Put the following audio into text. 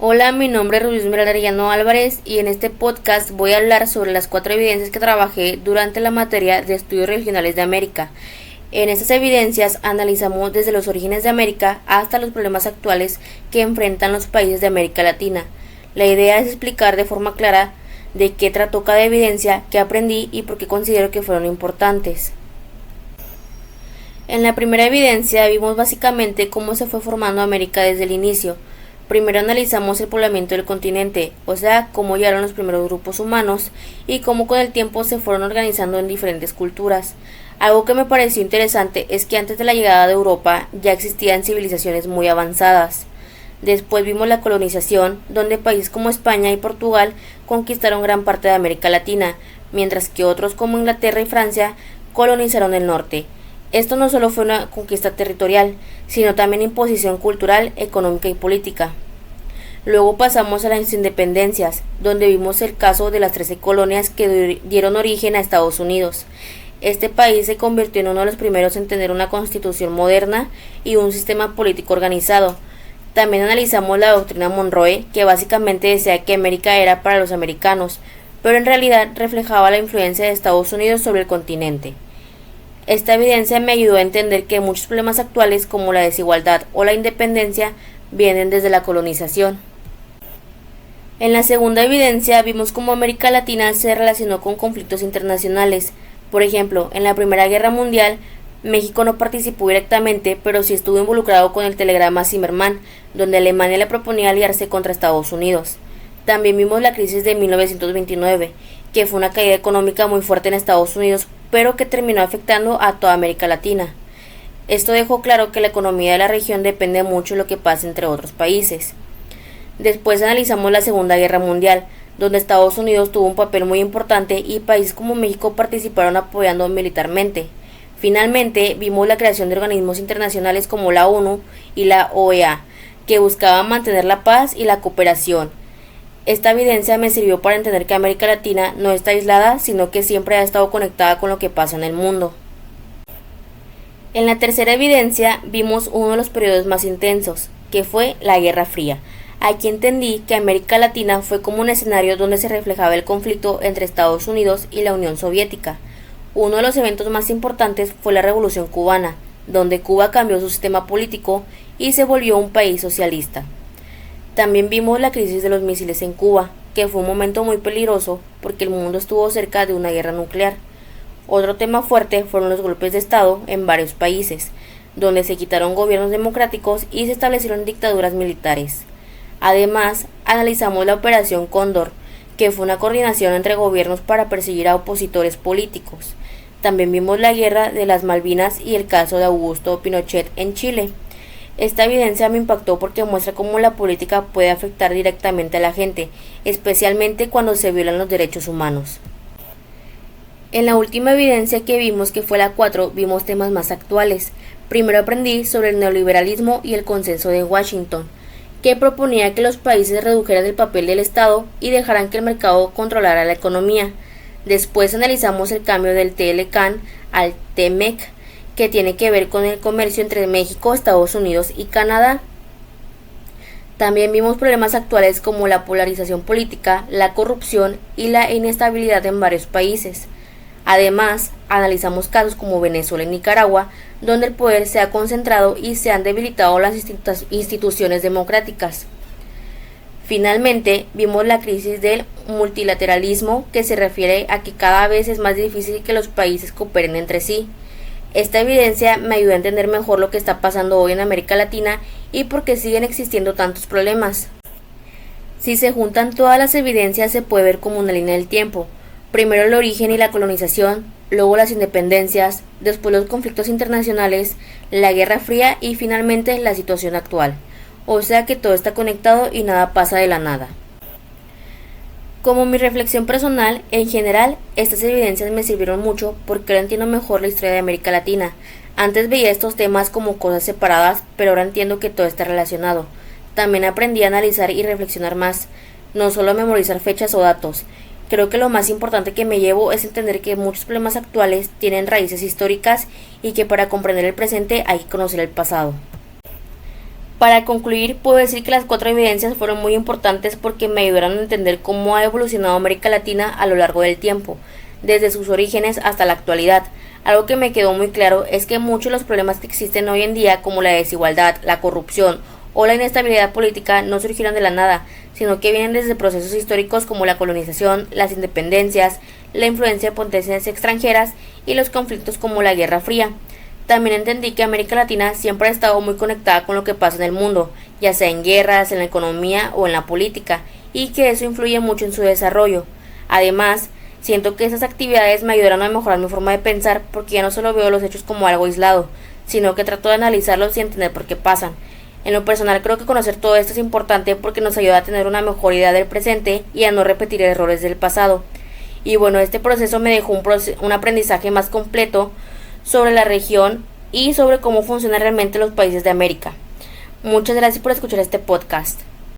Hola, mi nombre es Luis Arellano Álvarez y en este podcast voy a hablar sobre las 4 evidencias que trabajé durante la materia de estudios regionales de América. En estas evidencias analizamos desde los orígenes de América hasta los problemas actuales que enfrentan los países de América Latina. La idea es explicar de forma clara de qué trató cada evidencia, qué aprendí y por qué considero que fueron importantes. En la primera evidencia vimos básicamente cómo se fue formando América desde el inicio. Primero analizamos el poblamiento del continente, o sea, cómo llegaron los primeros grupos humanos y cómo con el tiempo se fueron organizando en diferentes culturas. Algo que me pareció interesante es que antes de la llegada de Europa ya existían civilizaciones muy avanzadas. Después vimos la colonización, donde países como España y Portugal conquistaron gran parte de América Latina, mientras que otros como Inglaterra y Francia colonizaron el norte. Esto no solo fue una conquista territorial, sino también imposición cultural, económica y política. Luego pasamos a las independencias, donde vimos el caso de las 13 colonias que dieron origen a Estados Unidos. Este país se convirtió en uno de los primeros en tener una constitución moderna y un sistema político organizado. También analizamos la doctrina Monroe, que básicamente decía que América era para los americanos, pero en realidad reflejaba la influencia de Estados Unidos sobre el continente. Esta evidencia me ayudó a entender que muchos problemas actuales como la desigualdad o la independencia vienen desde la colonización. En la segunda evidencia vimos cómo América Latina se relacionó con conflictos internacionales. Por ejemplo, en la Primera Guerra Mundial, México no participó directamente, pero sí estuvo involucrado con el telegrama Zimmermann, donde Alemania le proponía aliarse contra Estados Unidos. También vimos la crisis de 1929, que fue una caída económica muy fuerte en Estados Unidos, pero que terminó afectando a toda América Latina. Esto dejó claro que la economía de la región depende mucho de lo que pasa entre otros países. Después analizamos la Segunda Guerra Mundial, donde Estados Unidos tuvo un papel muy importante y países como México participaron apoyando militarmente. Finalmente, vimos la creación de organismos internacionales como la ONU y la OEA, que buscaban mantener la paz y la cooperación. Esta evidencia me sirvió para entender que América Latina no está aislada, sino que siempre ha estado conectada con lo que pasa en el mundo. En la tercera evidencia vimos uno de los periodos más intensos, que fue la Guerra Fría. Aquí entendí que América Latina fue como un escenario donde se reflejaba el conflicto entre Estados Unidos y la Unión Soviética. Uno de los eventos más importantes fue la Revolución Cubana, donde Cuba cambió su sistema político y se volvió un país socialista. También vimos la crisis de los misiles en Cuba, que fue un momento muy peligroso porque el mundo estuvo cerca de una guerra nuclear. Otro tema fuerte fueron los golpes de Estado en varios países, donde se quitaron gobiernos democráticos y se establecieron dictaduras militares. Además, analizamos la Operación Cóndor, que fue una coordinación entre gobiernos para perseguir a opositores políticos. También vimos la Guerra de las Malvinas y el caso de Augusto Pinochet en Chile. Esta evidencia me impactó porque muestra cómo la política puede afectar directamente a la gente, especialmente cuando se violan los derechos humanos. En la última evidencia que vimos, que fue la 4, vimos temas más actuales. Primero aprendí sobre el neoliberalismo y el consenso de Washington, que proponía que los países redujeran el papel del Estado y dejaran que el mercado controlara la economía. Después analizamos el cambio del TLCAN al TMEC, que tiene que ver con el comercio entre México, Estados Unidos y Canadá. También vimos problemas actuales como la polarización política, la corrupción y la inestabilidad en varios países. Además, analizamos casos como Venezuela y Nicaragua, donde el poder se ha concentrado y se han debilitado las instituciones democráticas. Finalmente, vimos la crisis del multilateralismo, que se refiere a que cada vez es más difícil que los países cooperen entre sí. Esta evidencia me ayudó a entender mejor lo que está pasando hoy en América Latina y por qué siguen existiendo tantos problemas. Si se juntan todas las evidencias, se puede ver como una línea del tiempo. Primero el origen y la colonización, luego las independencias, después los conflictos internacionales, la Guerra Fría y finalmente la situación actual. O sea que todo está conectado y nada pasa de la nada. Como mi reflexión personal, en general, estas evidencias me sirvieron mucho porque ahora entiendo mejor la historia de América Latina. Antes veía estos temas como cosas separadas, pero ahora entiendo que todo está relacionado. También aprendí a analizar y reflexionar más, no solo a memorizar fechas o datos. Creo que lo más importante que me llevo es entender que muchos problemas actuales tienen raíces históricas y que para comprender el presente hay que conocer el pasado. Para concluir, puedo decir que las 4 evidencias fueron muy importantes porque me ayudaron a entender cómo ha evolucionado América Latina a lo largo del tiempo, desde sus orígenes hasta la actualidad. Algo que me quedó muy claro es que muchos de los problemas que existen hoy en día, como la desigualdad, la corrupción o la inestabilidad política, no surgieron de la nada, sino que vienen desde procesos históricos como la colonización, las independencias, la influencia de potencias extranjeras y los conflictos como la Guerra Fría. También entendí que América Latina siempre ha estado muy conectada con lo que pasa en el mundo, ya sea en guerras, en la economía o en la política, y que eso influye mucho en su desarrollo. Además, siento que esas actividades me ayudaron a mejorar mi forma de pensar porque ya no solo veo los hechos como algo aislado, sino que trato de analizarlos y entender por qué pasan. En lo personal creo que conocer todo esto es importante porque nos ayuda a tener una mejor idea del presente y a no repetir errores del pasado. Y bueno, este proceso me dejó un aprendizaje más completo sobre la región y sobre cómo funcionan realmente los países de América. Muchas gracias por escuchar este podcast.